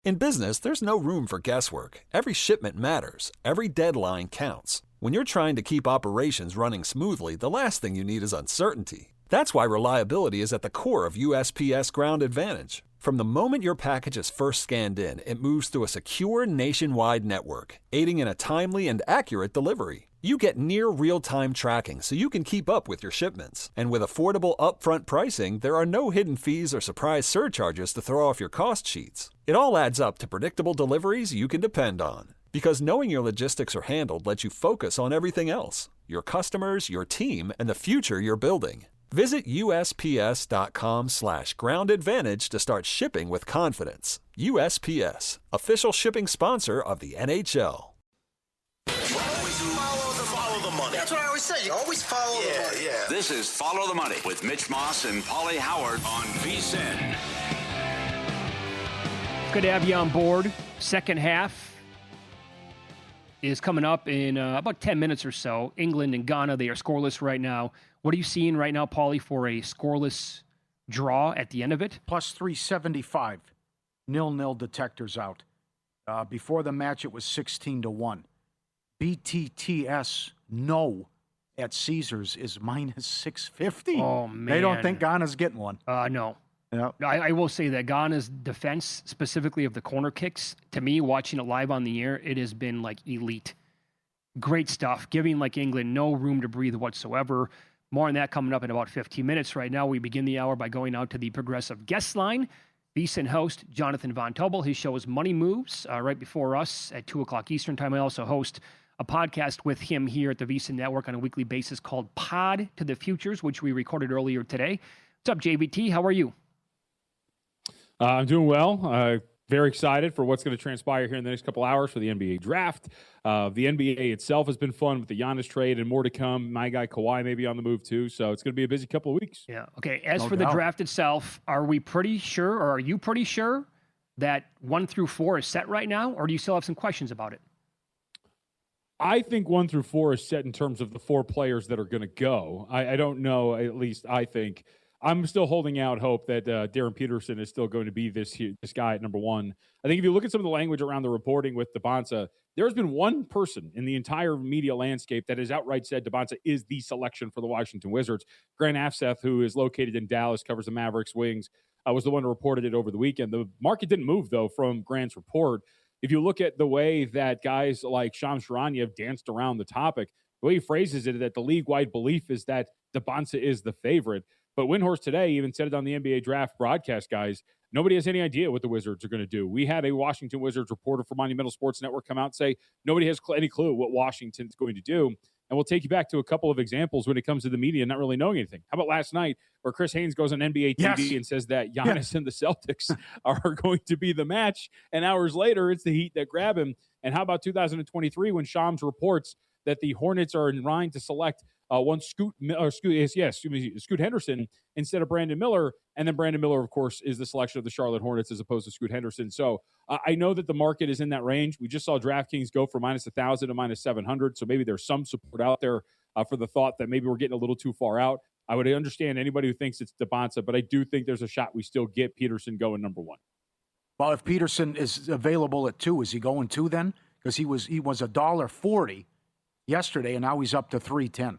In business, there's no room for guesswork. Every shipment matters. Every deadline counts. When you're trying to keep operations running smoothly, the last thing you need is uncertainty. That's why reliability is at the core of USPS Ground Advantage. From the moment your package is first scanned in, it moves through a secure nationwide network, aiding in a timely and accurate delivery. You get near real-time tracking so you can keep up with your shipments. And with affordable upfront pricing, there are no hidden fees or surprise surcharges to throw off your cost sheets. It all adds up to predictable deliveries you can depend on. Because knowing your logistics are handled lets you focus on everything else: your customers, your team, and the future you're building. Visit USPS.com/Ground Advantage to start shipping with confidence. USPS, official shipping sponsor of the NHL. Follow the money. That's what I always say. You always follow the money. Yeah. This is Follow the Money with Mitch Moss and Pauly Howard on VSiN. Good to have you on board. Second half is coming up in about 10 minutes or so. England and Ghana, they are scoreless right now. What are you seeing right now, Pauly, for a scoreless draw at the end of it? Plus 375. 0-0 detectors out. Before the match, it was 16-1. BTTS no at Caesars is minus 650. Oh, man. They don't think Ghana's getting one. No. Yeah. I will say that Ghana's defense, specifically of the corner kicks, to me, watching it live on the air, it has been like elite. Great stuff, giving like England no room to breathe whatsoever. More on that coming up in about 15 minutes. Right now, we begin the hour by going out to the Progressive Guest Line. VSiN host Jonathan Von Tobel. His show is Money Moves right before us at 2 o'clock Eastern Time. I also host a podcast with him here at the VSiN Network on a weekly basis called Pod to the Futures, which we recorded earlier today. What's up, JVT? How are you? I'm doing well. Very excited for what's going to transpire here in the next couple hours for the NBA draft. The NBA itself has been fun with the Giannis trade and more to come. My guy Kawhi may be on the move too, so it's going to be a busy couple of weeks. Yeah. Okay. As for the draft itself, are we pretty sure, or are you pretty sure that 1 through 4 is set right now, or do you still have some questions about it? I think 1 through 4 is set in terms of the 4 players that are going to go. I don't know. At least I think. I'm still holding out hope that Darren Peterson is still going to be this guy at number 1. I think if you look at some of the language around the reporting with DeBonsa, there's been one person in the entire media landscape that has outright said DeBonsa is the selection for the Washington Wizards. Grant Afseth, who is located in Dallas, covers the Mavericks Wings, was the one who reported it over the weekend. The market didn't move, though, from Grant's report. If you look at the way that guys like Shams Charania have danced around the topic, the way he phrases it, that the league-wide belief is that DeBonsa is the favorite. But Windhorst today even said it on the NBA draft broadcast, guys. Nobody has any idea what the Wizards are going to do. We had a Washington Wizards reporter for Monumental Sports Network come out and say nobody has any clue what Washington's going to do. And we'll take you back to a couple of examples when it comes to the media not really knowing anything. How about last night where Chris Haynes goes on NBA TV and says that Giannis and the Celtics are going to be the match, and hours later it's the Heat that grab him? And how about 2023 when Shams reports that the Hornets are in line to select Scoot Henderson instead of Brandon Miller, and then Brandon Miller, of course, is the selection of the Charlotte Hornets as opposed to Scoot Henderson. So I know that the market is in that range. We just saw DraftKings go from minus 1,000 to minus 700, so maybe there's some support out there for the thought that maybe we're getting a little too far out. I would understand anybody who thinks it's DeBonsa, but I do think there's a shot we still get Peterson going number 1. Well, if Peterson is available at 2, is he going 2 then? Because he was $1.40 yesterday, and now he's up to $3.10.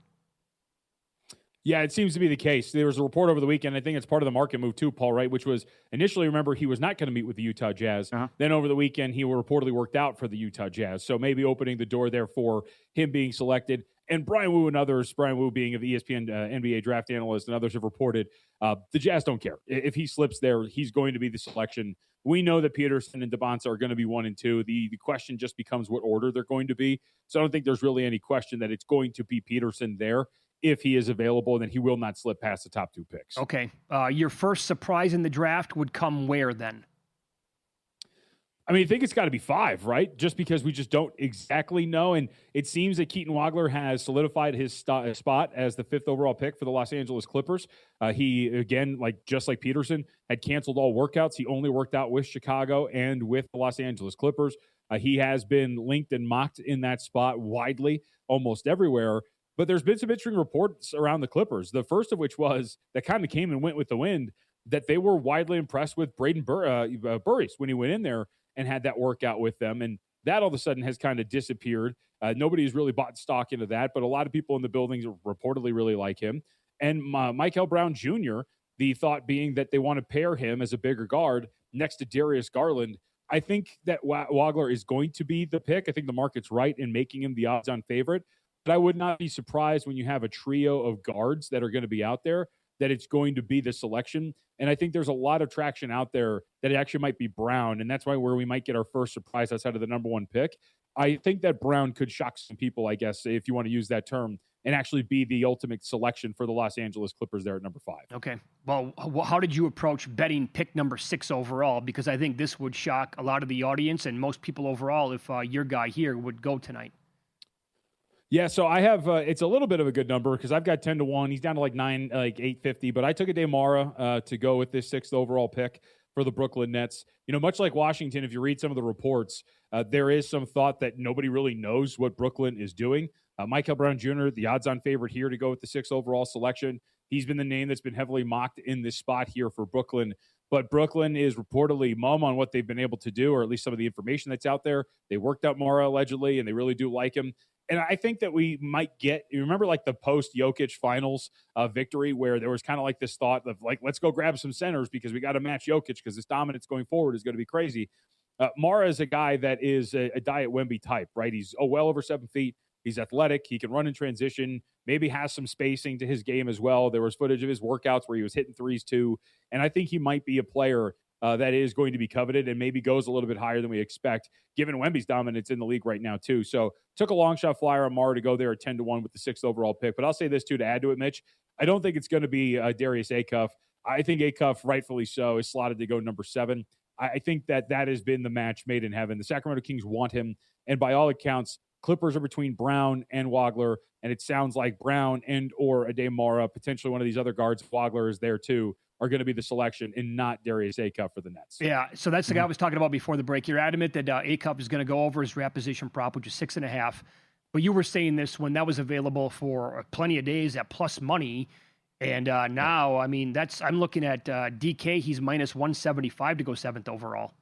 Yeah, it seems to be the case. There was a report over the weekend, I think it's part of the market move too, Paul, right, which was initially, remember, he was not going to meet with the Utah Jazz. Then over the weekend, he reportedly worked out for the Utah Jazz. So maybe opening the door there for him being selected. And Brian Wu and others, Brian Wu being of the ESPN NBA draft analyst and others have reported the Jazz don't care. If he slips there, he's going to be the selection. We know that Peterson and DeBonsa are going to be 1 and 2. The question just becomes what order they're going to be. So I don't think there's really any question that it's going to be Peterson there. If he is available, then he will not slip past the top 2 picks. Okay. Your first surprise in the draft would come where then? I mean, I think it's got to be 5, right? Just because we just don't exactly know. And it seems that Keaton Wagler has solidified his spot as the 5th overall pick for the Los Angeles Clippers. He, again, just like Peterson, had canceled all workouts. He only worked out with Chicago and with the Los Angeles Clippers. He has been linked and mocked in that spot widely, almost everywhere. But there's been some interesting reports around the Clippers. The first of which was that kind of came and went with the wind, that they were widely impressed with Braden Burris when he went in there. and had that workout with them. And that all of a sudden has kind of disappeared. Nobody's really bought stock into that, but a lot of people in the buildings reportedly really like him. And Michael Brown Jr., the thought being that they want to pair him as a bigger guard next to Darius Garland. I think that Wagler is going to be the pick. I think the market's right in making him the odds-on favorite. But I would not be surprised when you have a trio of guards that are going to be out there that it's going to be the selection. And I think there's a lot of traction out there that it actually might be Brown. And that's where we might get our first surprise outside of the number one pick. I think that Brown could shock some people, I guess, if you want to use that term, and actually be the ultimate selection for the Los Angeles Clippers there at number 5. Okay. Well, how did you approach betting pick number 6 overall? Because I think this would shock a lot of the audience and most people overall if your guy here would go tonight. Yeah, so I have it's a little bit of a good number because I've got 10-1. He's down to like 850, but I took a Demara to go with this 6th overall pick for the Brooklyn Nets. You know, much like Washington, if you read some of the reports, there is some thought that nobody really knows what Brooklyn is doing. Michael Brown Jr., the odds-on favorite here to go with the 6th overall selection. He's been the name that's been heavily mocked in this spot here for Brooklyn. But Brooklyn is reportedly mum on what they've been able to do, or at least some of the information that's out there. They worked out Mara allegedly, and they really do like him. And I think that we might get, you remember like the post-Jokic finals victory where there was kind of like this thought of like, let's go grab some centers because we got to match Jokic because this dominance going forward is going to be crazy. Mara is a guy that is a Diet Wemby type, right? He's well over 7 feet. He's athletic. He can run in transition, maybe has some spacing to his game as well. There was footage of his workouts where he was hitting threes too. And I think he might be a player that is going to be coveted and maybe goes a little bit higher than we expect, given Wemby's dominance in the league right now too. So took a long shot flyer on Mara to go there at 10-1 with the 6th overall pick. But I'll say this too, to add to it, Mitch, I don't think it's going to be Darius Acuff. I think Acuff, rightfully so, is slotted to go number 7. I think that has been the match made in heaven. The Sacramento Kings want him. And by all accounts, Clippers are between Brown and Wagler, and it sounds like Brown and or Adem Mara, potentially one of these other guards, Wagler is there too, are going to be the selection and not Darius Acuff for the Nets. Yeah, so that's the guy I was talking about before the break. You're adamant that Acuff is going to go over his draft position prop, which is 6.5. But you were saying this when that was available for plenty of days at plus money. And now, I mean, I'm looking at DK. He's minus 175 to go 7th overall.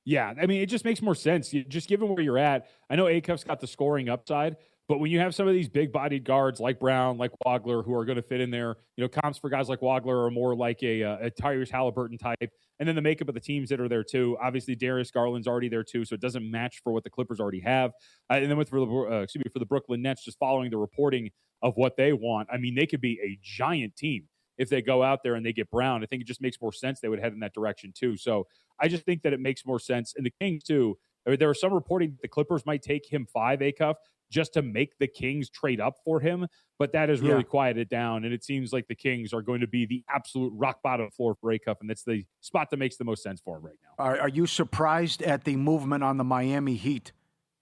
Yeah, I mean, it just makes more sense. Just given where you're at, I know Acuff's got the scoring upside, but when you have some of these big-bodied guards like Brown, like Wagler, who are going to fit in there, you know, comps for guys like Wagler are more like a Tyrese Halliburton type, and then the makeup of the teams that are there too. Obviously, Darius Garland's already there too, so it doesn't match for what the Clippers already have. And then for the Brooklyn Nets, just following the reporting of what they want, I mean, they could be a giant team if they go out there and they get Brown. I think it just makes more sense they would head in that direction too. So I just think that it makes more sense. And the Kings too, I mean, there was some reporting that the Clippers might take him 5 Acuff just to make the Kings trade up for him, but that has really quieted down. And it seems like the Kings are going to be the absolute rock bottom floor for Acuff, and that's the spot that makes the most sense for him right now. Are you surprised at the movement on the Miami Heat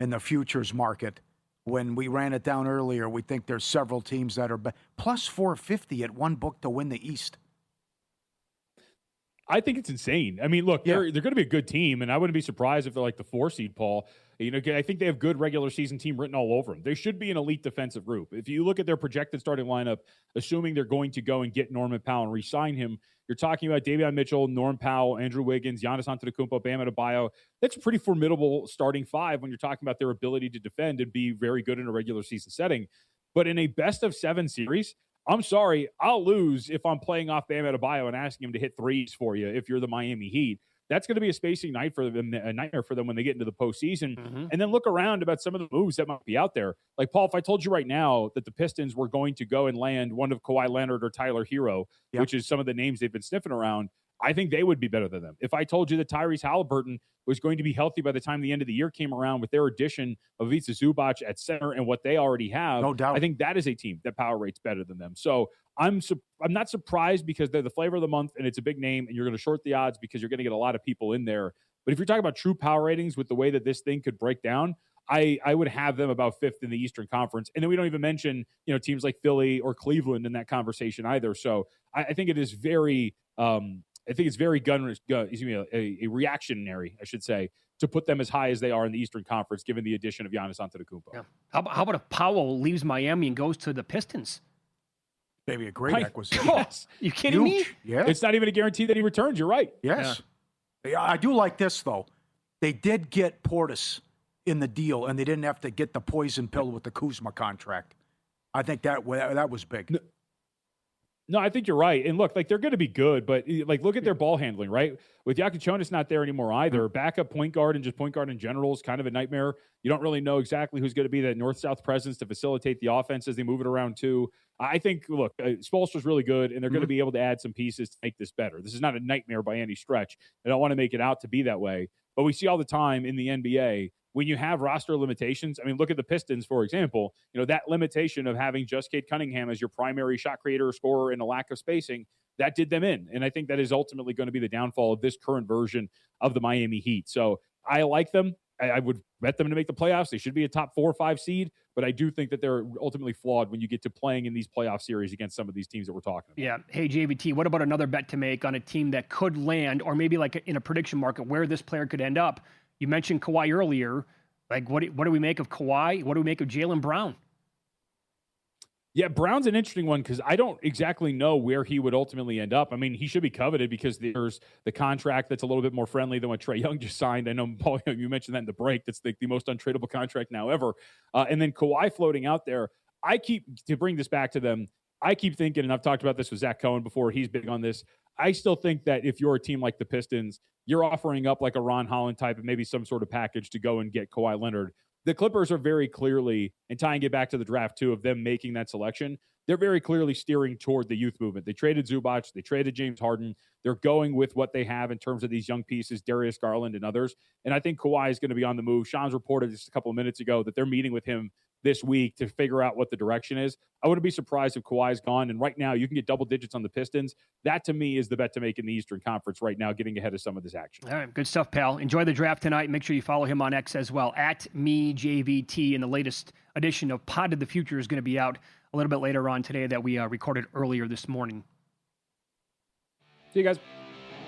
in the futures market? When we ran it down earlier, we think there's several teams that are plus 450 at one book to win the East. I think it's insane. I mean, look, they're going to be a good team, and I wouldn't be surprised if they're like the 4 seed, Paul. You know, I think they have good regular season team written all over them. They should be an elite defensive group. If you look at their projected starting lineup, assuming they're going to go and get Norman Powell and re-sign him, you're talking about Davion Mitchell, Norm Powell, Andrew Wiggins, Giannis Antetokounmpo, Bam Adebayo. That's a pretty formidable starting 5 when you're talking about their ability to defend and be very good in a regular season setting. But in a best-of-7 series, I'm sorry, I'll lose if I'm playing off Bam Adebayo and asking him to hit threes for you if you're the Miami Heat. That's going to be a spacing night for them, a nightmare for them when they get into the postseason. Mm-hmm. And then look around about some of the moves that might be out there. Like, Paul, if I told you right now that the Pistons were going to go and land one of Kawhi Leonard or Tyler Hero, which is some of the names they've been sniffing around, I think they would be better than them. If I told you that Tyrese Halliburton was going to be healthy by the time the end of the year came around with their addition of Ivica Zubac at center and what they already have, no doubt. I think that is a team that power rates better than them. So I'm not surprised because they're the flavor of the month and it's a big name and you're going to short the odds because you're going to get a lot of people in there. But if you're talking about true power ratings with the way that this thing could break down, I would have them about 5th in the Eastern Conference. And then we don't even mention, you know, teams like Philly or Cleveland in that conversation either. So I think it is very a reactionary, I should say, to put them as high as they are in the Eastern Conference, given the addition of Giannis Antetokounmpo. Yeah. How about if Powell leaves Miami and goes to the Pistons? Maybe a great acquisition. Yes. You kidding me? Yeah. It's not even a guarantee that he returns. You're right. Yes. I do like this, though. They did get Portis in the deal, and they didn't have to get the poison pill with the Kuzma contract. I think that was big. No, I think you're right. And look, like they're going to be good, but like look at their ball handling, right? With Yakuchonis not there anymore either. Backup point guard and just point guard in general is kind of a nightmare. You don't really know exactly who's going to be that north-south presence to facilitate the offense as they move it around too. I think, look, Spoelstra's really good, and they're going to be able to add some pieces to make this better. This is not a nightmare by any stretch. I don't want to make it out to be that way. But we see all the time in the NBA, when you have roster limitations, I mean, look at the Pistons, for example. You know, that limitation of having just Cade Cunningham as your primary shot creator, scorer, and a lack of spacing, that did them in. And I think that is ultimately going to be the downfall of this current version of the Miami Heat. So I like them. I would bet them to make the playoffs. They should be a top 4 or 5 seed, but I do think that they're ultimately flawed when you get to playing in these playoff series against some of these teams that we're talking about. Yeah. Hey, JVT, what about another bet to make on a team that could land, or maybe like in a prediction market where this player could end up? You mentioned Kawhi earlier. Like, what do we make of Kawhi? What do we make of Jaylen Brown? Yeah, Brown's an interesting one because I don't exactly know where he would ultimately end up. I mean, he should be coveted because there's the contract that's a little bit more friendly than what Trae Young just signed. I know, Paul, you mentioned that in the break. That's the most untradeable contract now ever. And then Kawhi floating out there. To bring this back to them, I keep thinking, and I've talked about this with Zach Cohen before, he's big on this. I still think that if you're a team like the Pistons, you're offering up like a Ron Holland type and maybe some sort of package to go and get Kawhi Leonard. The Clippers are very clearly, and tying it back to the draft too, of them making that selection, they're very clearly steering toward the youth movement. They traded Zubac, they traded James Harden. They're going with what they have in terms of these young pieces, Darius Garland and others. And I think Kawhi is going to be on the move. Sean's reported just a couple of minutes ago that they're meeting with him this week to figure out what the direction is. I wouldn't be surprised if Kawhi's gone. And right now, you can get double digits on the Pistons. That, to me, is the bet to make in the Eastern Conference right now, getting ahead of some of this action. All right, good stuff, pal. Enjoy the draft tonight. Make sure you follow him on X as well, @MeJVT. And the latest edition of Pod of the Future is going to be out a little bit later on today that we recorded earlier this morning. See you guys.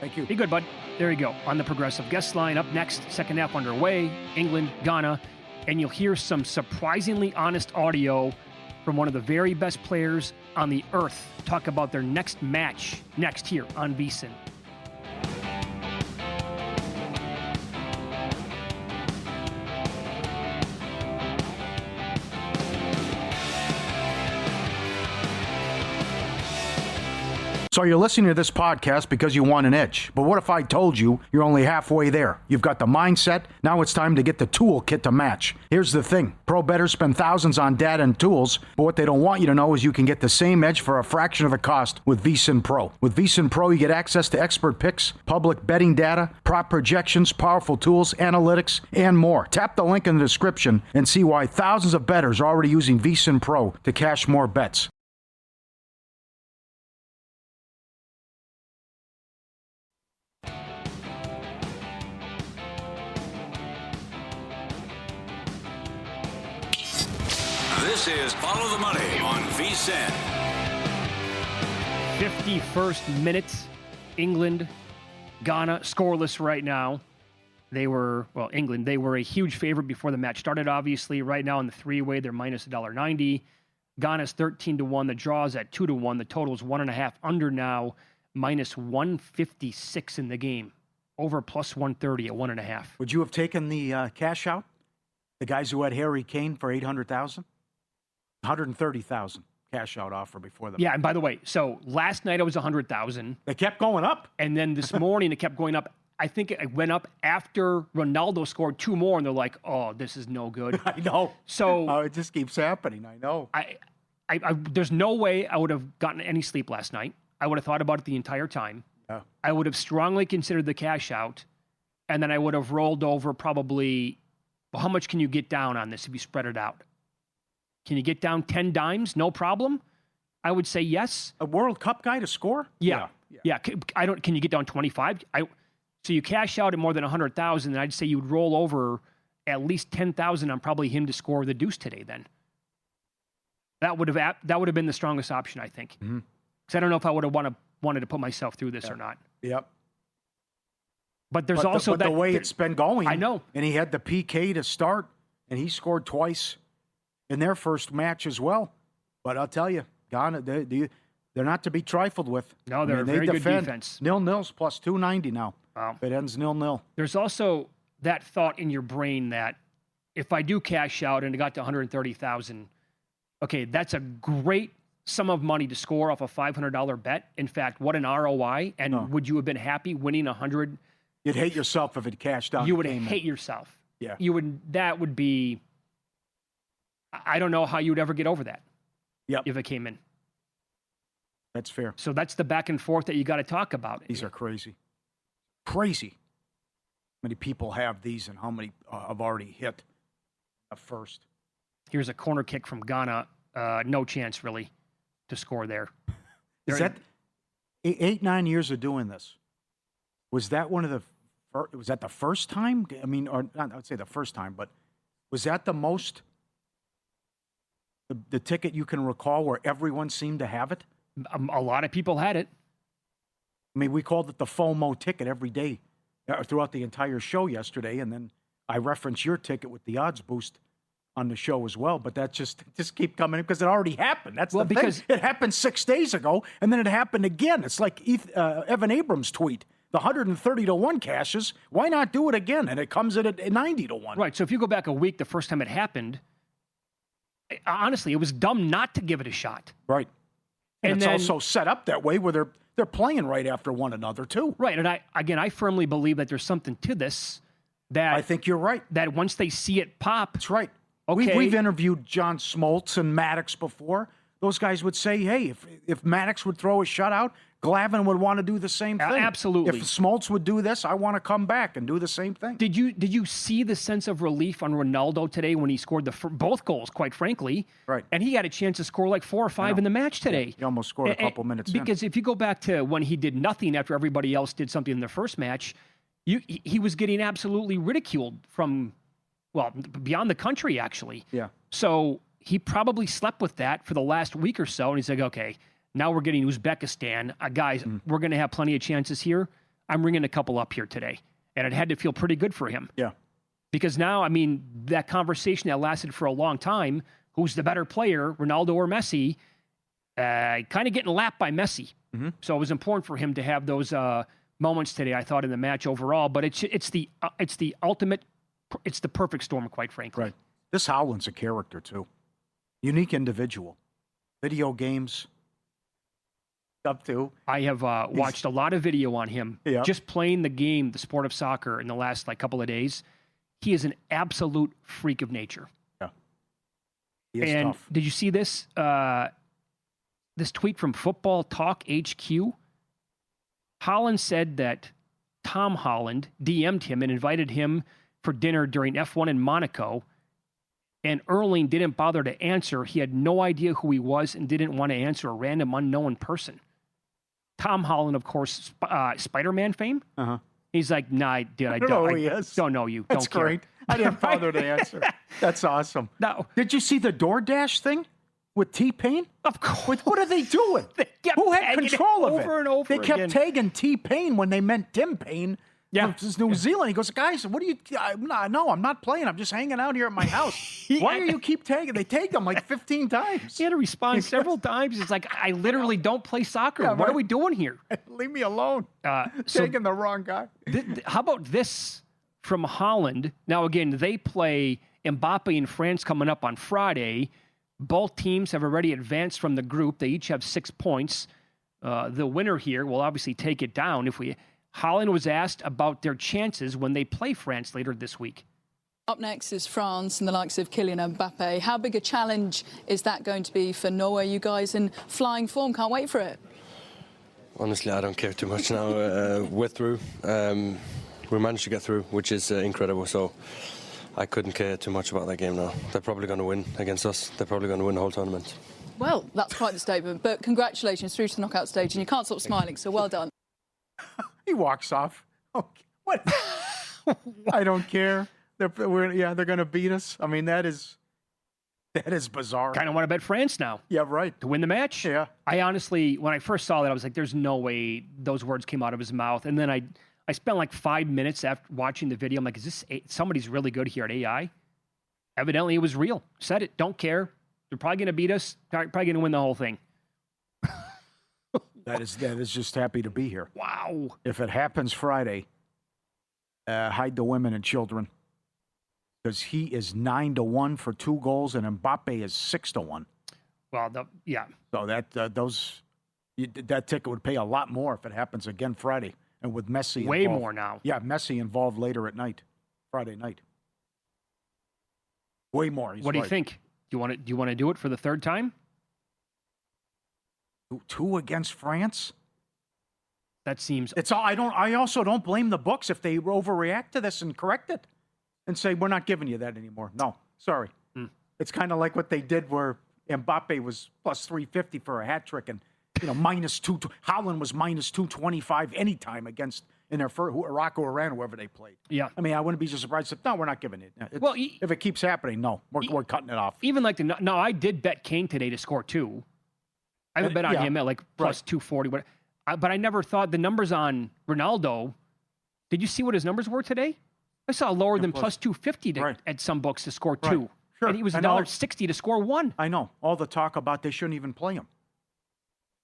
Thank you. Be good, bud. There you go. On the Progressive guest line up next, second half underway, England, Ghana. And you'll hear some surprisingly honest audio from one of the very best players on the earth talk about their next match next here on VSiN. So you're listening to this podcast because you want an edge. But what if I told you you're only halfway there? You've got the mindset. Now it's time to get the toolkit to match. Here's the thing. Pro bettors spend thousands on data and tools, but what they don't want you to know is you can get the same edge for a fraction of the cost with VSiN Pro. With VSiN Pro, you get access to expert picks, public betting data, prop projections, powerful tools, analytics, and more. Tap the link in the description and see why thousands of bettors are already using VSiN Pro to cash more bets. This is Follow the Money on VSiN. 51st minute, England, Ghana, scoreless right now. England, they were a huge favorite before the match started, obviously. Right now in the three-way, they're minus $1.90. Ghana's 13-1. The draw's at 2-1. The total's 1.5 under now, minus 156 in the game. Over plus 130 at 1.5. Would you have taken the cash out? The guys who had Harry Kane for $800,000? $130,000 cash out offer before the Yeah, and by the way, so last night it was 100,000. They kept going up. And then this morning it kept going up. I think it went up after Ronaldo scored 2 more, and they're like, "Oh, this is no good." I know. So it just keeps happening. I know. I there's no way I would have gotten any sleep last night. I would have thought about it the entire time. Yeah. I would have strongly considered the cash out, and then I would have rolled over probably. Well, how much can you get down on this if you spread it out? Can you get down 10 dimes? No problem. I would say yes. A World Cup guy to score? Yeah. Can you get down 25? So you cash out at more than 100,000, and I'd say you'd roll over at least 10,000 on probably him to score the deuce today. Then that would have been the strongest option, I think. Because I don't know if I would have wanted to put myself through this or not. Yep. But there's also the way it's been going. I know. And he had the PK to start, and he scored twice in their first match as well. But I'll tell you, Ghana, they're not to be trifled with. No, they're a very good defense. 0-0 plus 290 now. Wow. It ends 0-0. There's also that thought in your brain that if I do cash out and it got to 130,000, okay, that's a great sum of money to score off a $500 bet. In fact, what an ROI. And would you have been happy winning 100? You'd hate yourself if it cashed out. You would hate yourself. Yeah. That would be, I don't know how you would ever get over that. Yep. If it came in. That's fair. So that's the back and forth that you got to talk about. These are crazy. Crazy. How many people have these and how many have already hit a first? Here's a corner kick from Ghana. No chance, really, to score there. Is that 8-9 years of doing this? Was that one of the? Was that the first time? I mean, or not, I would say the first time, but was that the most? The ticket you can recall where everyone seemed to have it? A lot of people had it. I mean, we called it the FOMO ticket every day throughout the entire show yesterday, and then I referenced your ticket with the odds boost on the show as well. But that just keep coming in because it already happened. That's the thing. It happened 6 days ago, and then it happened again. It's like Evan Abrams' tweet. The 130-1 cashes. Why not do it again? And it comes in at 90-1. Right. So if you go back a week, the first time it happened, honestly, it was dumb not to give it a shot. Right. And it's also set up that way where they're playing right after one another too. Right. And I firmly believe that there's something to this. That I think you're right. That once they see it pop, that's right. Okay. We've interviewed John Smoltz and Maddox before. Those guys would say, hey, if Maddox would throw a shutout, Glavine would want to do the same thing. Absolutely. If Smoltz would do this, I want to come back and do the same thing. Did you see the sense of relief on Ronaldo today when he scored both goals, quite frankly? Right. And he had a chance to score like 4 or 5 in the match today. Yeah, he almost scored a couple minutes because if you go back to when he did nothing after everybody else did something in the first match, he was getting absolutely ridiculed from, well, beyond the country, actually. Yeah. So he probably slept with that for the last week or so, and he's like, okay, now we're getting Uzbekistan. Guys, we're going to have plenty of chances here. I'm ringing a couple up here today. And it had to feel pretty good for him. Yeah. Because now, I mean, that conversation that lasted for a long time, who's the better player, Ronaldo or Messi, kind of getting lapped by Messi. Mm-hmm. So it was important for him to have those moments today, I thought, in the match overall. But it's the ultimate, it's the perfect storm, quite frankly. Right. This Howland's a character, too. Unique individual. Video games. Up to. I have watched a lot of video on him. Yeah. Just playing the game, the sport of soccer, in the last couple of days. He is an absolute freak of nature. Yeah. He is and tough. Did you see this? This tweet from Football Talk HQ. Holland said that Tom Holland DM'd him and invited him for dinner during F1 in Monaco. And Erling didn't bother to answer. He had no idea who he was and didn't want to answer a random unknown person. Tom Holland, of course, Spider-Man fame. Uh-huh. He's like, nah, dude, I don't know who he is. Don't know you. That's don't great. Care. I didn't bother to answer. That's awesome. No. Did you see the DoorDash thing with T-Pain? Of course. What are they doing? Who had control of it? Over and over They kept again. tagging T-Pain when they meant Tim Payne. Yeah. From New Zealand. He goes, guys, what are you? No, I'm not playing. I'm just hanging out here at my house. Why do you keep tagging? They tagged him like 15 times. He had to respond several times. It's like, I literally don't play soccer. Yeah, what right. are we doing here? Leave me alone. Tagging the wrong guy. How about this from Holland? Now, again, they play Mbappe in France coming up on Friday. Both teams have already advanced from the group. They each have 6 points. The winner here will obviously take it down if we... Holland was asked about their chances when they play France later this week. Up next is France and the likes of Kylian Mbappe. How big a challenge is that going to be for Norway? You guys in flying form, can't wait for it. Honestly, I don't care too much now. We're through. We managed to get through, which is incredible. So I couldn't care too much about that game now. They're probably going to win against us. They're probably going to win the whole tournament. Well, that's quite the statement. But congratulations, through to the knockout stage. And you can't stop smiling, so well done. He walks off. Okay. What? I don't care. They're going to beat us. I mean, that is bizarre. Kind of want to bet France now. Yeah, right. To win the match. Yeah. I honestly, when I first saw that, I was like, there's no way those words came out of his mouth. And then I spent like 5 minutes after watching the video. I'm like, is this somebody's really good here at AI? Evidently, it was real. Said it. Don't care. They're probably going to beat us. Probably going to win the whole thing. That is just happy to be here. Wow. If it happens Friday, hide the women and children. Because he is 9-1 for 2 goals, and Mbappe is 6-1. Well, So that ticket would pay a lot more if it happens again Friday, and with Messi way involved. more now. Yeah, Messi involved later at night, Friday night. Way more. What do you think? Do you want to do it for the third time? 2 against France. That seems. It's all. I also don't blame the books if they overreact to this and correct it, and say we're not giving you that anymore. No, sorry. It's kind of like what they did where Mbappe was plus 350 for a hat trick, and -2. Holland was -225 anytime against in their first Iraq or Iran, whoever they played. Yeah. I mean, I wouldn't be so surprised if no, we're not giving it. Well, if it keeps happening, no, we're cutting it off. Even like no, I did bet Kane today to score 2. I have a bet on him at like plus 240. But I never thought the numbers on Ronaldo. Did you see what his numbers were today? I saw lower than plus 250 at some books to score 2. Sure. And he was $1.60 to score 1. I know. All the talk about they shouldn't even play him.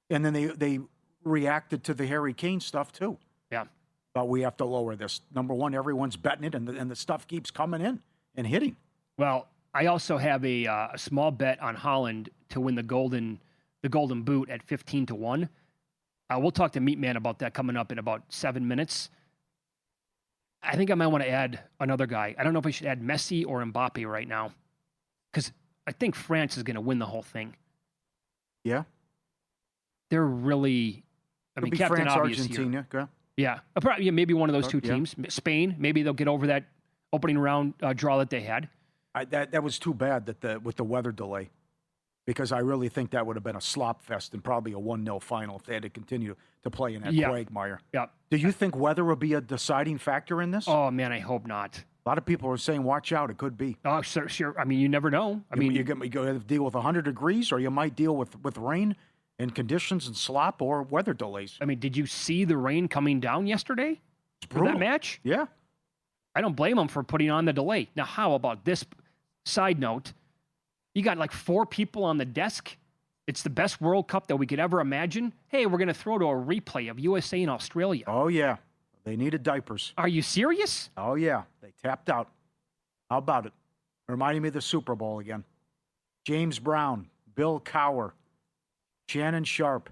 And then they reacted to the Harry Kane stuff too. Yeah. But we have to lower this. Number one, everyone's betting it, and the stuff keeps coming in and hitting. Well, I also have a small bet on Holland to win the golden boot at 15-1. We'll talk to Meat Man about that coming up in about 7 minutes. I think I might want to add another guy. I don't know if I should add Messi or Mbappe right now, because I think France is going to win the whole thing. Yeah. They're really, Could be Captain France, Obvious Argentina. here. Yeah. Probably, maybe one of those two teams. Spain, maybe they'll get over that opening round draw that they had. That was too bad with the weather delay, because I really think that would have been a slop fest and probably a 1-0 final if they had to continue to play in that quagmire. Yeah. Do you think weather will be a deciding factor in this? Oh, man, I hope not. A lot of people are saying, watch out, it could be. Oh, sure. I mean, you never know. You're going to deal with 100 degrees, or you might deal with rain and conditions and slop or weather delays. I mean, did you see the rain coming down yesterday for that match? Yeah. I don't blame them for putting on the delay. Now, how about this side note? You got like 4 people on the desk. It's the best World Cup that we could ever imagine. Hey, we're going to throw to a replay of USA and Australia. Oh, yeah. They needed diapers. Are you serious? Oh, yeah. They tapped out. How about it? Reminding me of the Super Bowl again. James Brown, Bill Cowher, Shannon Sharp,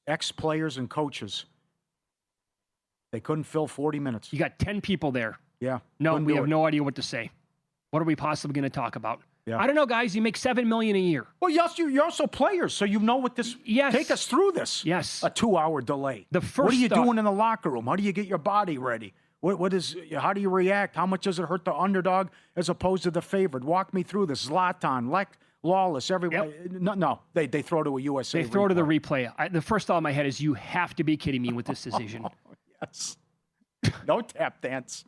ex-players and coaches. They couldn't fill 40 minutes. You got 10 people there. Yeah. No, we have no idea what to say. What are we possibly going to talk about? Yeah. I don't know, guys. You make $7 million a year. Well, yes, you're also players, so you know what this. Yes. Take us through this. Yes. A 2-hour delay. What are you doing in the locker room? How do you get your body ready? How do you react? How much does it hurt the underdog as opposed to the favorite? Walk me through this. Zlatan, Lawless, everybody. Yep. No, they throw to a USA. They throw to the replay. The first thought in my head is, you have to be kidding me with this decision. Yes. No tap dance.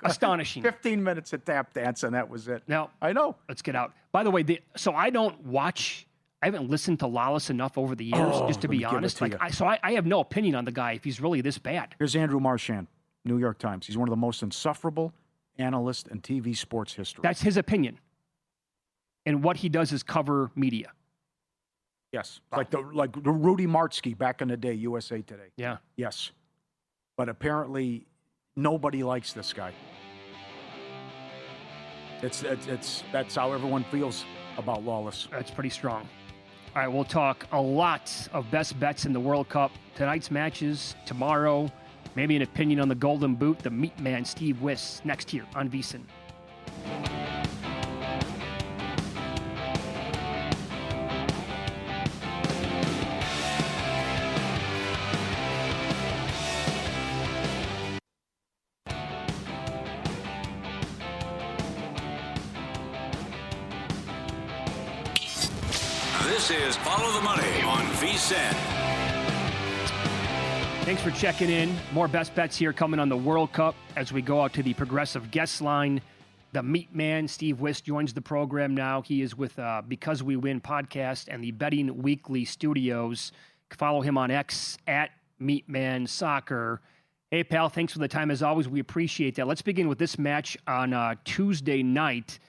Astonishing. 15 minutes of tap dance, and that was it. Now, I know. Let's get out. By the way, so I don't watch. I haven't listened to Lawless enough over the years, just to be honest. I have no opinion on the guy if he's really this bad. Here's Andrew Marchand, New York Times. He's one of the most insufferable analysts in TV sports history. That's his opinion. And what he does is cover media. Yes, like the Rudy Martzke back in the day, USA Today. Yeah. Yes. But apparently, nobody likes this guy. That's how everyone feels about Lawless. That's pretty strong. All right, we'll talk a lot of best bets in the World Cup. Tonight's matches, tomorrow, maybe an opinion on the Golden Boot, the Meat Man, Steve Wyss, next here on VSiN. This is Follow the Money on VSiN. Thanks for checking in. More best bets here coming on the World Cup as we go out to the Progressive guest line. The Meat Man, Steve Wyss, joins the program now. He is with Because We Win podcast and the Betting Weekly Studios. Follow him on X at Meatman Soccer. Hey, pal, thanks for the time. As always, we appreciate that. Let's begin with this match on Tuesday night.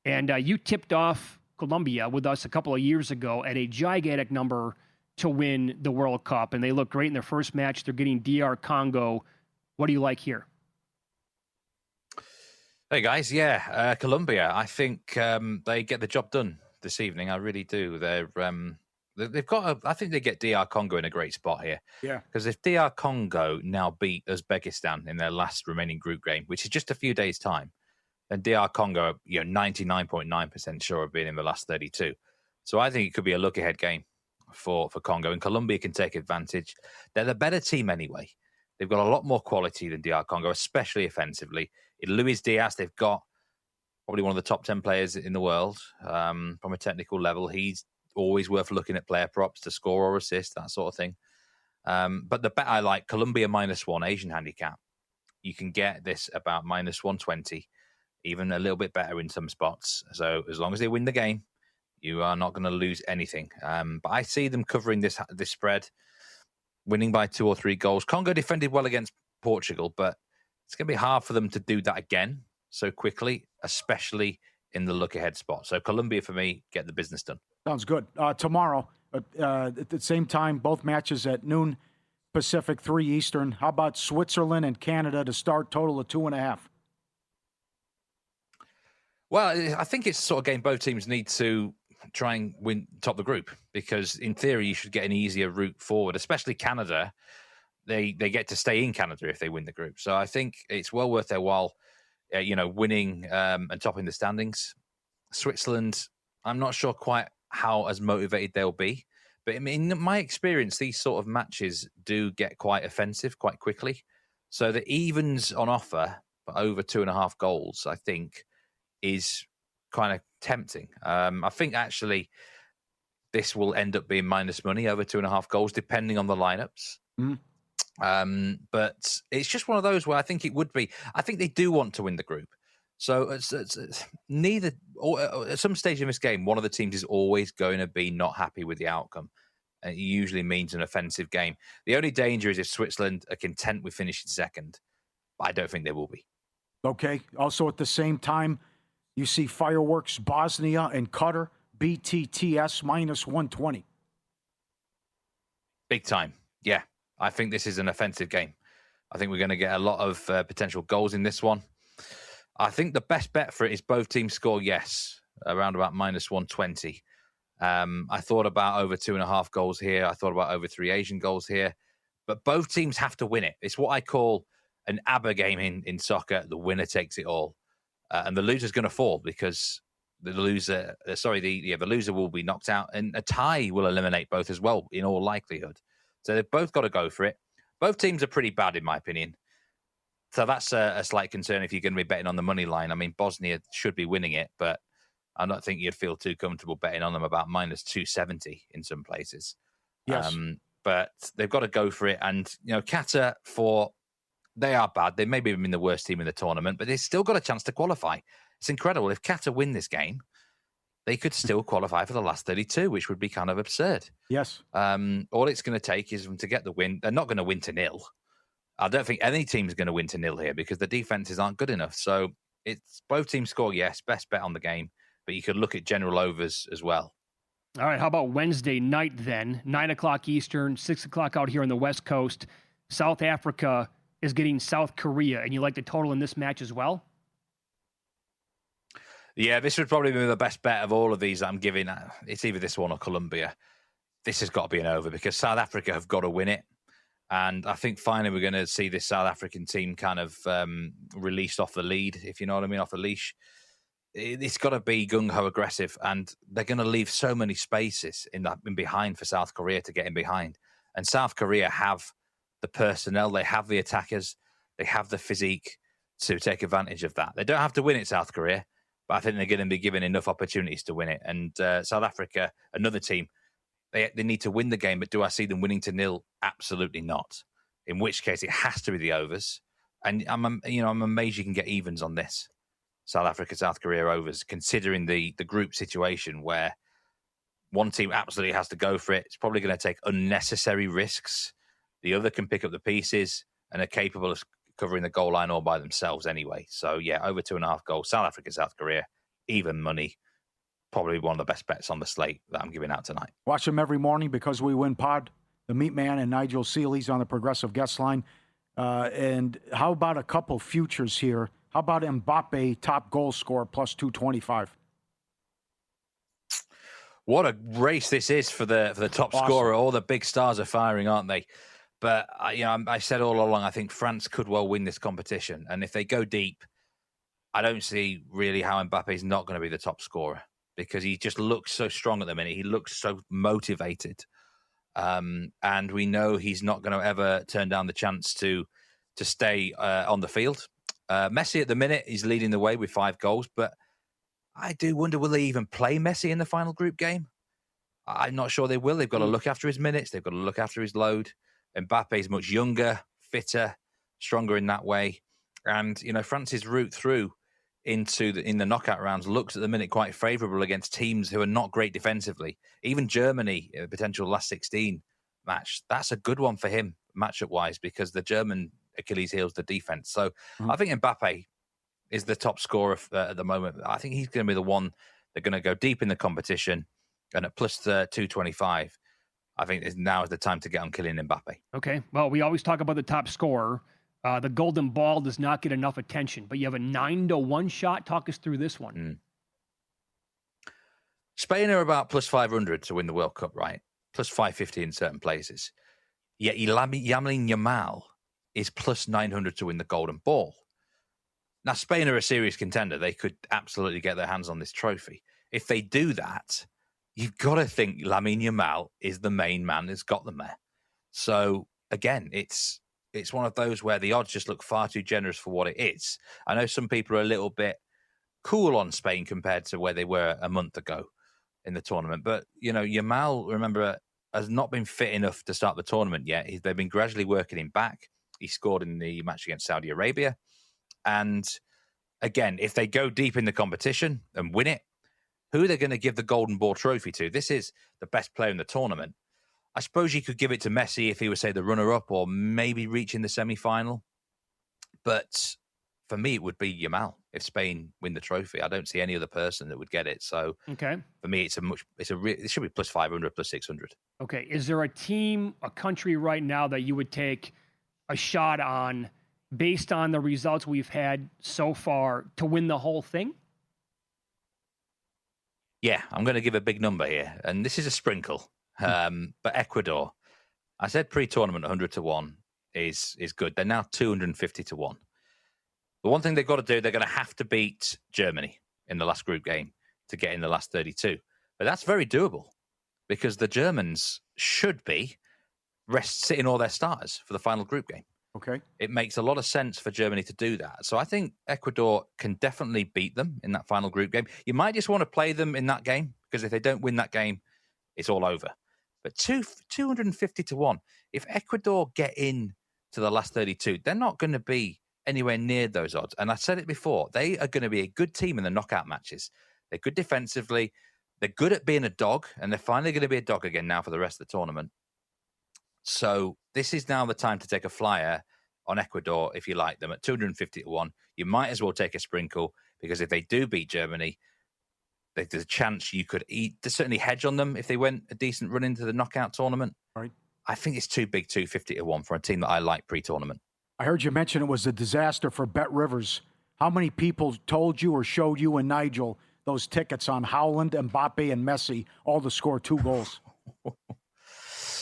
And you tipped off Colombia with us a couple of years ago at a gigantic number to win the World Cup. And they look great in their first match. They're getting DR Congo. What do you like here? Hey guys, Colombia. I think they get the job done this evening. I really do. They've got. I think they get DR Congo in a great spot here. Yeah. Because if DR Congo now beat Uzbekistan in their last remaining group game, which is just a few days' time, then DR Congo, 99.9% sure of being in the last 32. So I think it could be a look-ahead game for Congo, and Colombia can take advantage. They're the better team anyway. They've got a lot more quality than DR Congo, especially offensively. In Luis Diaz, they've got probably one of the top 10 players in the world from a technical level. He's always worth looking at player props to score or assist, that sort of thing. But the bet I like, Colombia -1 Asian handicap. You can get this about -120, even a little bit better in some spots. So as long as they win the game, you are not going to lose anything. But I see them covering this spread, winning by 2 or 3 goals. Congo defended well against Portugal, but it's going to be hard for them to do that again so quickly, especially in the look-ahead spot. So Colombia, for me, get the business done. Sounds good. Tomorrow, at the same time, both matches at noon Pacific, 3 Eastern. How about Switzerland and Canada to start, total of 2.5? Well, I think it's the sort of game both teams need to try and win top the group, because in theory you should get an easier route forward, especially Canada. They get to stay in Canada if they win the group. So I think it's well worth their while, winning and topping the standings. Switzerland, I'm not sure quite how as motivated they'll be. But in my experience, these sort of matches do get quite offensive quite quickly. So the evens on offer for over 2.5 goals, I think, is kind of tempting. I think actually this will end up being minus money over 2.5 goals, depending on the lineups. But it's just one of those where I think it would be. I think they do want to win the group. So it's neither, or at some stage in this game, one of the teams is always going to be not happy with the outcome. And it usually means an offensive game. The only danger is if Switzerland are content with finishing second. But I don't think they will be. Okay. Also at the same time, you see fireworks, Bosnia and Qatar, BTTS -120. Big time. Yeah. I think this is an offensive game. I think we're going to get a lot of potential goals in this one. I think the best bet for it is both teams score yes, around about -120. I thought about over 2.5 goals here. I thought about over 3 Asian goals here. But both teams have to win it. It's what I call an ABBA game in soccer. The winner takes it all. And the loser's going to fall because the loser will be knocked out. And a tie will eliminate both as well, in all likelihood. So they've both got to go for it. Both teams are pretty bad, in my opinion. So that's a slight concern if you're going to be betting on the money line. I mean, Bosnia should be winning it, but I don't think you'd feel too comfortable betting on them about -270 in some places. Yes. But they've got to go for it. And, Qatar, they are bad. They may be even the worst team in the tournament, but they've still got a chance to qualify. It's incredible. If Qatar win this game, they could still qualify for the last 32, which would be kind of absurd. Yes. All it's going to take is them to get the win. They're not going to win to 0. I don't think any team's going to win to 0 here because the defenses aren't good enough. So it's both teams score yes, best bet on the game, but you could look at general overs as well. All right, how about Wednesday night then? 9 o'clock Eastern, 6 o'clock out here on the West Coast. South Africa is getting South Korea, and you like the total in this match as well? Yeah, this would probably be the best bet of all of these that I'm giving. It's either this one or Colombia. This has got to be an over because South Africa have got to win it. And I think finally we're going to see this South African team kind of released off the lead, if you know what I mean, off the leash. It's got to be gung-ho aggressive, and they're going to leave so many spaces in behind for South Korea to get in behind. And South Korea have the personnel, they have the attackers, they have the physique to take advantage of that. They don't have to win it, South Korea, but I think they're going to be given enough opportunities to win it. And South Africa, another team, they need to win the game, but do I see them winning to 0? Absolutely not. In which case, it has to be the overs. And I'm amazed you can get evens on this. South Africa, South Korea overs, considering the group situation where one team absolutely has to go for it. It's probably going to take unnecessary risks. The other can pick up the pieces and are capable of covering the goal line all by themselves anyway. So, yeah, over 2.5 goals. South Africa, South Korea, even money. Probably one of the best bets on the slate that I'm giving out tonight. Watch them every morning because we win pod. The Meat Man and Nigel Seeley's on the Progressive Guest Line. And how about a couple futures here How about Mbappe, top goal scorer, plus 225? What a race this is for the top scorer. All the big stars are firing, aren't they? But I said all along, I think France could well win this competition. And if they go deep, I don't see really how Mbappe's not going to be the top scorer, because he just looks so strong at the minute. He looks so motivated. And we know he's not going to ever turn down the chance to stay on the field. Messi at the minute is leading the way with 5 goals, but I do wonder, will they even play Messi in the final group game? I'm not sure they will. They've got to look after his minutes. They've got to look after his load. Mbappe's much younger, fitter, stronger in that way. And, France's route through in the knockout rounds looks at the minute quite favourable against teams who are not great defensively. Even Germany, a potential last 16 match, that's a good one for him, matchup-wise, because the German Achilles heel's the defence. So I think Mbappe is the top scorer at the moment. I think he's going to be the one that's going to go deep in the competition, and at plus 225, I think now is the time to get on Kylian Mbappe. Okay. Well, we always talk about the top scorer. The golden ball does not get enough attention, but you have a 9-1 shot. Talk us through this one. Spain are about plus 500 to win the World Cup, right? Plus 550 in certain places. Yet Lamine Yamal is plus 900 to win the golden ball. Now, Spain are a serious contender. They could absolutely get their hands on this trophy. If they do that, you've got to think Lamine Yamal is the main man that's got them there. So, again, it's one of those where the odds just look far too generous for what it is. I know some people are a little bit cool on Spain compared to where they were a month ago in the tournament. But, Yamal, remember, has not been fit enough to start the tournament yet. They've been gradually working him back. He scored in the match against Saudi Arabia. And again, if they go deep in the competition and win it, who are they going to give the Golden Ball trophy to? This is the best player in the tournament. I suppose you could give it to Messi if he was, say, the runner-up, or maybe reaching the semi-final. But for me, it would be Yamal if Spain win the trophy. I don't see any other person that would get it. So for me, it should be plus 500, plus 600. Okay. Is there a team, a country right now that you would take a shot on based on the results we've had so far to win the whole thing? Yeah, I'm going to give a big number here. And this is a sprinkle. But Ecuador, I said pre-tournament 100 to 1 is good. They're now 250 to 1. The one thing they've got to do, they're going to have to beat Germany in the last group game to get in the last 32. But that's very doable, because the Germans should be sitting all their starters for the final group game. Okay. It makes a lot of sense for Germany to do that. So I think Ecuador can definitely beat them in that final group game. You might just want to play them in that game, because if they don't win that game, it's all over. But 250 to 1. If Ecuador get in to the last 32, they're not going to be anywhere near those odds. And I said it before, they are going to be a good team in the knockout matches. They're good defensively. They're good at being a dog, and they're finally going to be a dog again now for the rest of the tournament. So this is now the time to take a flyer on Ecuador if you like them at 250 to 1. You might as well take a sprinkle, because if they do beat Germany, there's a chance you could certainly hedge on them if they went a decent run into the knockout tournament. Right. I think it's too big, 250 to 1 for a team that I like pre-tournament. I heard you mention it was a disaster for Bet Rivers. How many people told you or showed you and Nigel those tickets on Haaland, Mbappe, and Messi, all to score 2 goals?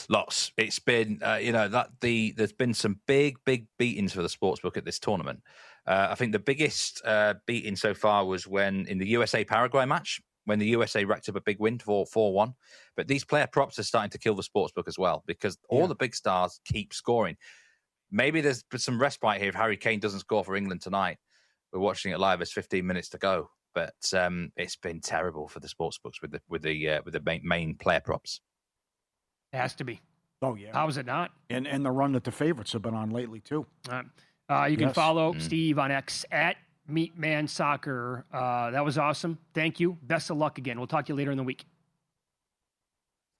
Lots. It's been, there's been some big beatings for the sportsbook at this tournament. I think the biggest beating so far was when in the USA-Paraguay match, when the USA racked up a big win for 4-1. But these player props are starting to kill the sportsbook as well, because all the big stars keep scoring. Maybe there's some respite here if Harry Kane doesn't score for England tonight. We're watching it live. There's 15 minutes to go. But it's been terrible for the sportsbooks with the main player props. It has to be. Oh, yeah. How is it not? And the run that the favorites have been on lately, too. You can follow Steve on X at MeatmanSoccer. That was awesome. Thank you. Best of luck again. We'll talk to you later in the week.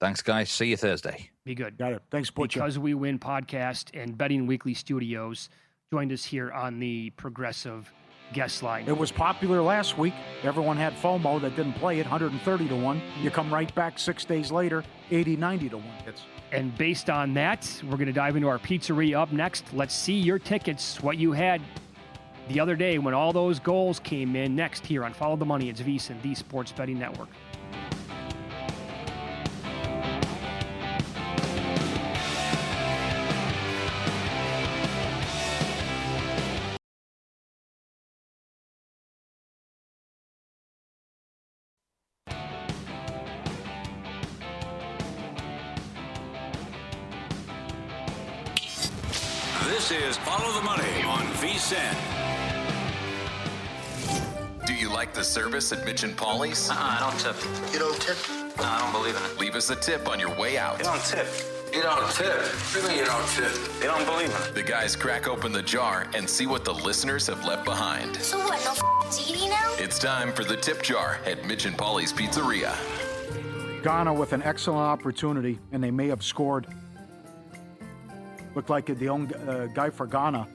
Thanks, guys. See you Thursday. Be good. Got it. Thanks, Butcher. Because We Win podcast and Betting Weekly Studios joined us here on the Progressive guest line. It was popular last week. Everyone had FOMO that didn't play it, 130 to 1. You come right back 6 days later, 80, 90 to 1. And based on that, we're going to dive into our pizzeria up next. Let's see your tickets, what you had. the other day when all those goals came in. Next here on Follow the Money, it's VSiN, the Sports Betting Network. This is Follow the Money on VSiN. Do you like the service at Mitch and Pauly's? I don't tip. You don't tip? No, I don't believe in it. Leave us a tip on your way out. You don't tip. You don't tip. What do you mean you don't tip? You don't believe in it. The guys crack open the jar and see what the listeners have left behind. So what, no ziti now? It's time for the tip jar at Mitch and Pauly's Pizzeria. Ghana with an excellent opportunity, and they may have scored. Looked like the own guy for Ghana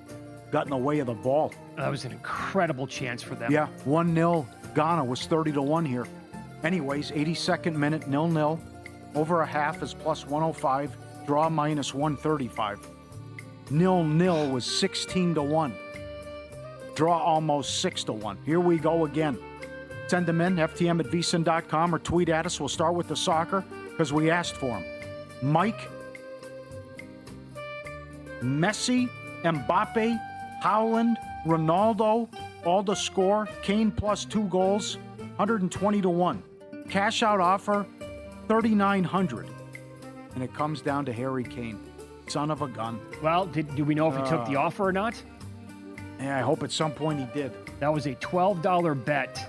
got in the way of the ball. That was an incredible chance for them. Yeah, 1-0. Ghana was 30-1 here. Anyways, 82nd minute, 0-0. Over a half is plus 105. Draw minus 135. 0-0 was 16-1. Draw almost 6-1. Here we go again. Send them in, ftm@vsin.com, or tweet at us. We'll start with the soccer because we asked for them. Mike, Messi, Mbappe, Haaland, Ronaldo, all to score. Kane plus 2 goals, 120-1. Cash out offer, 3,900. And it comes down to Harry Kane, son of a gun. Well, do we know if he took the offer or not? Yeah, I hope at some point he did. That was a $12 bet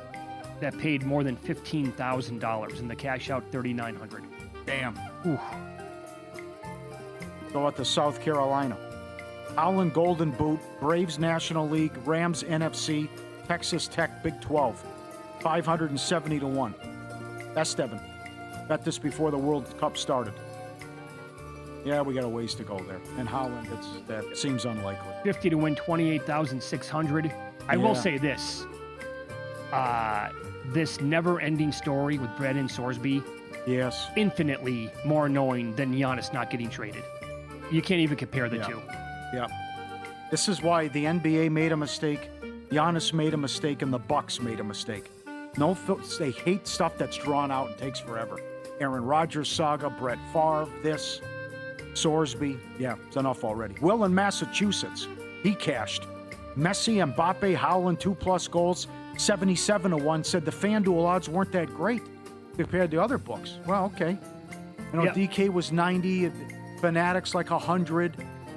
that paid more than $15,000, and the cash out $3,900. Damn. Ooh. Go out to South Carolina. Howland Golden Boot, Braves National League, Rams NFC, Texas Tech Big 12, 570-1. Esteban, bet this before the World Cup started. Yeah, we got a ways to go there. And Howland, that seems unlikely. 50 to win 28,600. I will say this. This never-ending story with Brandon Sorsby. Yes. Infinitely more annoying than Giannis not getting traded. You can't even compare the two. Yeah. This is why the NBA made a mistake, Giannis made a mistake, and the Bucks made a mistake. They hate stuff that's drawn out and takes forever. Aaron Rodgers saga, Brett Favre, this, Sorsby. Yeah, it's enough already. Will in Massachusetts, he cashed. Messi, Mbappe, Howland, 2+ goals, 77-1. Said the FanDuel odds weren't that great compared to other books. Well, okay. DK was 90, Fanatics like 100.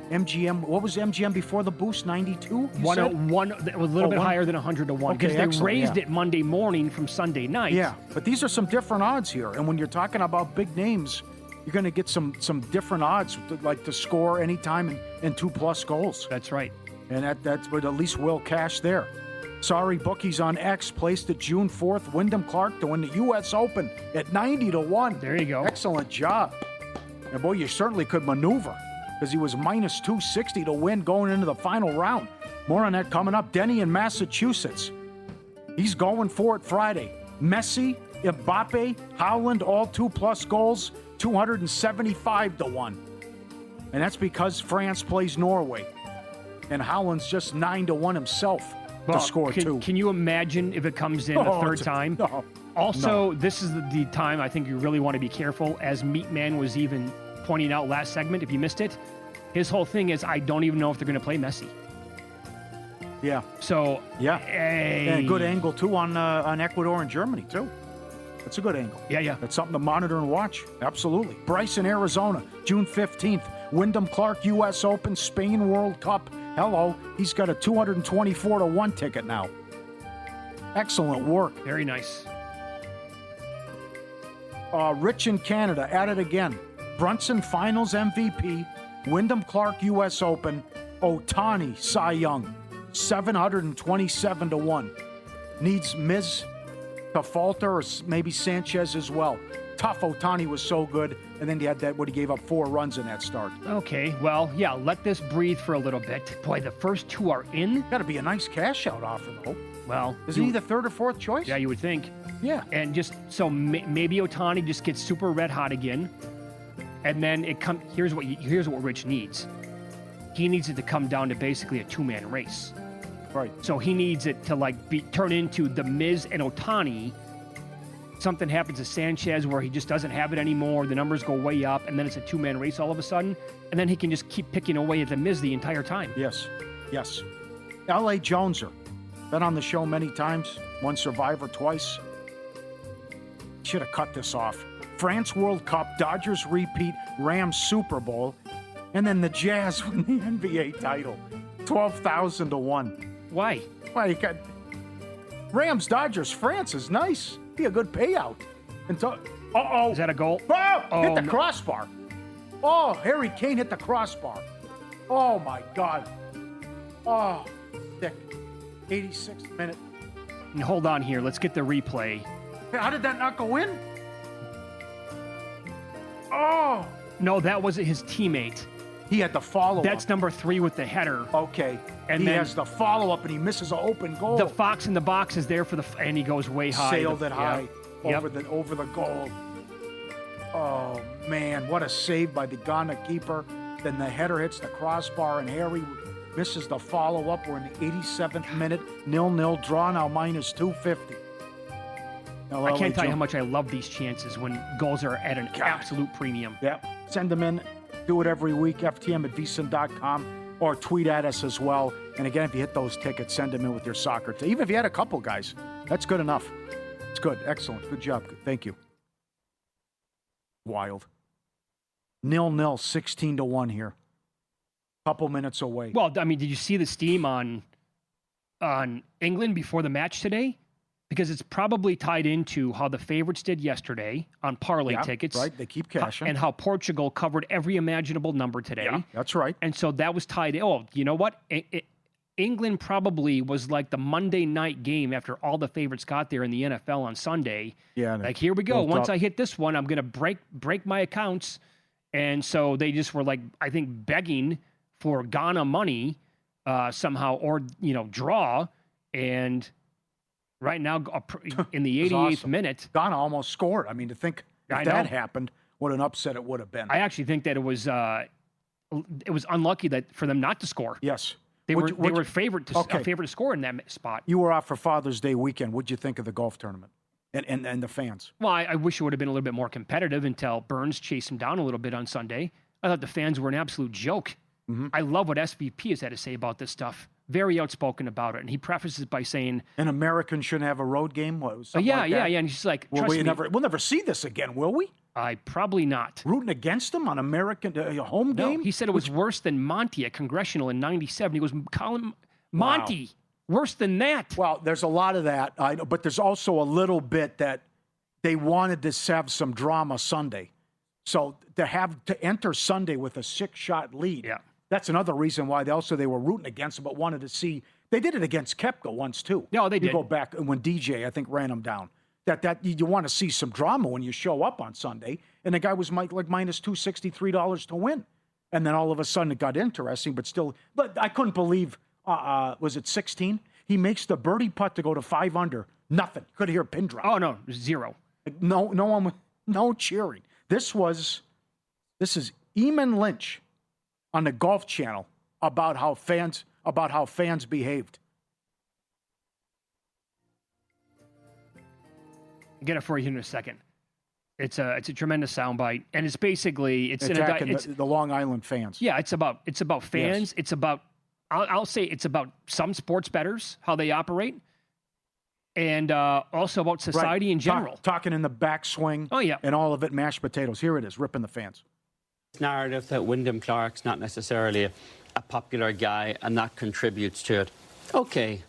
MGM, what was MGM before the boost? 92? 101. It was a little bit higher than 100-1 because they raised it Monday morning from Sunday night. Yeah, but these are some different odds here. And when you're talking about big names, you're going to get some different odds, like to score anytime and 2+ goals. That's right. And that's what at least will cash there. Sorry, bookies on X placed it June 4th. Wyndham Clark to win the U.S. Open at 90-1. There you go. Excellent job. And boy, you certainly could maneuver, because he was minus 260 to win going into the final round. More on that coming up. Denny in Massachusetts. He's going for it Friday. Messi, Mbappe, Howland, all 2+ goals, 275-1. And that's because France plays Norway. And Howland's just 9-1 himself to score 2. Can you imagine if it comes in a third time? No. Also, this is the time I think you really want to be careful, as Meatman was even pointing out last segment, if you missed it. His whole thing is, I don't even know if they're going to play Messi. Yeah. So, and a good angle, too, on Ecuador and Germany, too. That's a good angle. Yeah. That's something to monitor and watch. Absolutely. Bryce in Arizona, June 15th. Wyndham Clark, U.S. Open, Spain World Cup. Hello. He's got a 224-1 ticket now. Excellent work. Very nice. Rich in Canada, at it again. Brunson Finals MVP. Wyndham Clark, U.S. Open. Ohtani, Cy Young. 727-1. Needs Miz to falter, or maybe Sanchez as well. Tough. Ohtani was so good, and then he had he gave up 4 runs in that start. Okay, well, yeah, let this breathe for a little bit. Boy, the first 2 are in. Got to be a nice cash out offer, though. Well, isn't he the 3rd or 4th choice? Yeah, you would think. Yeah. And just so maybe Ohtani just gets super red hot again, and then here's what Rich needs. He needs it to come down to basically a 2-man race. Right. So he needs it to turn into the Miz and Otani. Something happens to Sanchez where he just doesn't have it anymore. The numbers go way up, and then it's a two-man race all of a sudden. And then he can just keep picking away at the Miz the entire time. Yes. L.A. Joneser. Been on the show many times. Won Survivor twice. Should have cut this off. France World Cup, Dodgers repeat, Rams Super Bowl, and then the Jazz win the NBA title. 12,000 to 1. Why? Well, you got Rams, Dodgers, France is nice. Be a good payout. Uh-oh. Is that a goal? Oh, hit the crossbar. Oh, Harry Kane hit the crossbar. Oh, my God. Oh, thick. 86th minute. And hold on here. Let's get the replay. How did that not go in? Oh. No, that wasn't his teammate. He had the follow-up. That's number 3 with the header. Okay. And he then has the follow-up, and he misses an open goal. The fox in the box is there for and he goes way high. Sailed it high over the goal. Oh, man. What a save by the Ghana keeper. Then the header hits the crossbar, and Harry misses the follow-up. We're in the 87th minute. 0-0 draw now, minus 250. Now, I can't tell you how much I love these chances when goals are at an absolute premium. Yep. Send them in. Do it every week. FTM@vsin.com, or tweet at us as well. And again, if you hit those tickets, send them in with your soccer team. Even if you had a couple guys, that's good enough. It's good. Excellent. Good job. Thank you. Wild. 0-0, 16 to 1 here. Couple minutes away. Well, I mean, did you see the steam on England before the match today? Because it's probably tied into how the favorites did yesterday on parlay tickets. Right, they keep cashing. And how Portugal covered every imaginable number today. Yeah, that's right. And so that was tied in. Oh, you know what? England probably was like the Monday night game after all the favorites got there in the NFL on Sunday. Yeah. Like, here we go. Once I hit this one, I'm going to break my accounts. And so they just were like, I think, begging for Ghana money somehow, or, draw. And right now, in the 88th minute, Ghana almost scored. I mean, to think if that happened, what an upset it would have been. I actually think that it was unlucky that for them not to score. Yes, they were favored to score in that spot. You were off for Father's Day weekend. What'd you think of the golf tournament and the fans? Well, I wish it would have been a little bit more competitive until Burns chased him down a little bit on Sunday. I thought the fans were an absolute joke. Mm-hmm. I love what SVP has had to say about this stuff. Very outspoken about it, and he prefaces by saying, "An American shouldn't have a road game." What was yeah. And he's like, we'll never see this again, will we? Probably not. Rooting against them on American home game. He said it was worse than Monty at Congressional in '97. He goes, Colin Monty, worse than that. Well, there's a lot of that, I know, but there's also a little bit that they wanted to have some drama Sunday, so to enter Sunday with a 6-shot lead. Yeah. That's another reason why they were rooting against them, but wanted to see. They did it against Koepka once too. No, they did. You go back when DJ, I think, ran them down. That you want to see some drama when you show up on Sunday, and the guy was like minus $263 to win, and then all of a sudden it got interesting. But still, I couldn't believe. Was it 16? He makes the birdie putt to go to 5 under. Nothing. Could hear a pin drop. Oh no, 0. No one, no cheering. This is Eamon Lynch on the Golf Channel about how fans behaved. I'll get it for you in a second. It's a tremendous soundbite, and it's basically attacking the Long Island fans. Yeah, it's about fans. Yes. It's about I'll say it's about some sports bettors, how they operate, and also about society in general. Talking in the backswing. Oh yeah, and all of it mashed potatoes. Here it is, ripping the fans. Narrative that Wyndham Clark's not necessarily a popular guy, and that contributes to it. Okay,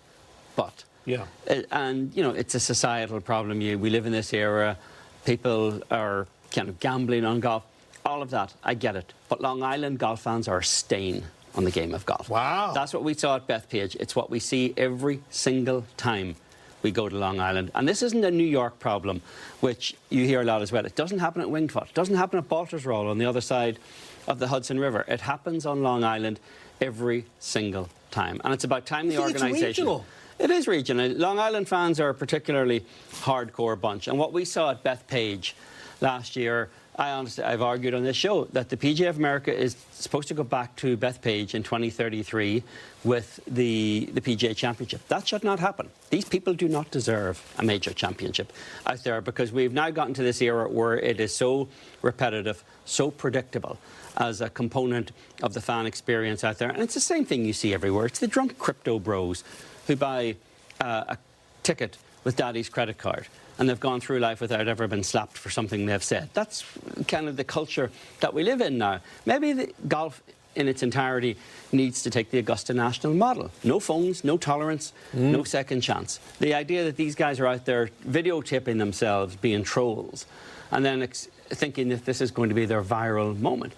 but and it's a societal problem. We live in this era. People are kind of gambling on golf. All of that, I get it. But Long Island golf fans are a stain on the game of golf. Wow. That's what we saw at Bethpage. It's what we see every single time we go to Long Island. And this isn't a New York problem, which you hear a lot as well. It doesn't happen at Wingfoot. It doesn't happen at Baltusrol on the other side of the Hudson River. It happens on Long Island every single time. And it's about time the organisation... It's regional. It is regional. Long Island fans are a particularly hardcore bunch. And what we saw at Bethpage last year, I've argued on this show that the PGA of America is supposed to go back to Bethpage in 2033 with the PGA Championship. That should not happen. These people do not deserve a major championship out there, because we've now gotten to this era where it is so repetitive, so predictable as a component of the fan experience out there. And it's the same thing you see everywhere. It's the drunk crypto bros who buy a ticket with daddy's credit card, and they've gone through life without ever been slapped for something they've said. That's kind of the culture that we live in now. Maybe the golf in its entirety needs to take the Augusta National model. No phones, no tolerance, no second chance. The idea that these guys are out there videotaping themselves being trolls and then thinking that this is going to be their viral moment.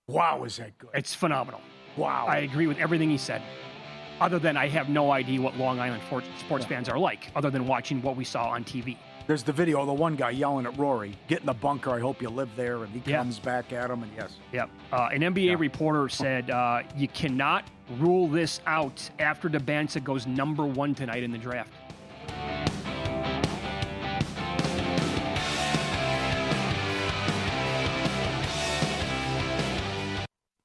Wow, is that good? It's phenomenal. Wow. I agree with everything he said. Other than I have no idea what Long Island sports fans are like, other than watching what we saw on TV. There's the video of the one guy yelling at Rory, "Get in the bunker, I hope you live there," and he comes back at him, and yes. Yep. An NBA reporter said you cannot rule this out after Debanza goes number 1 tonight in the draft.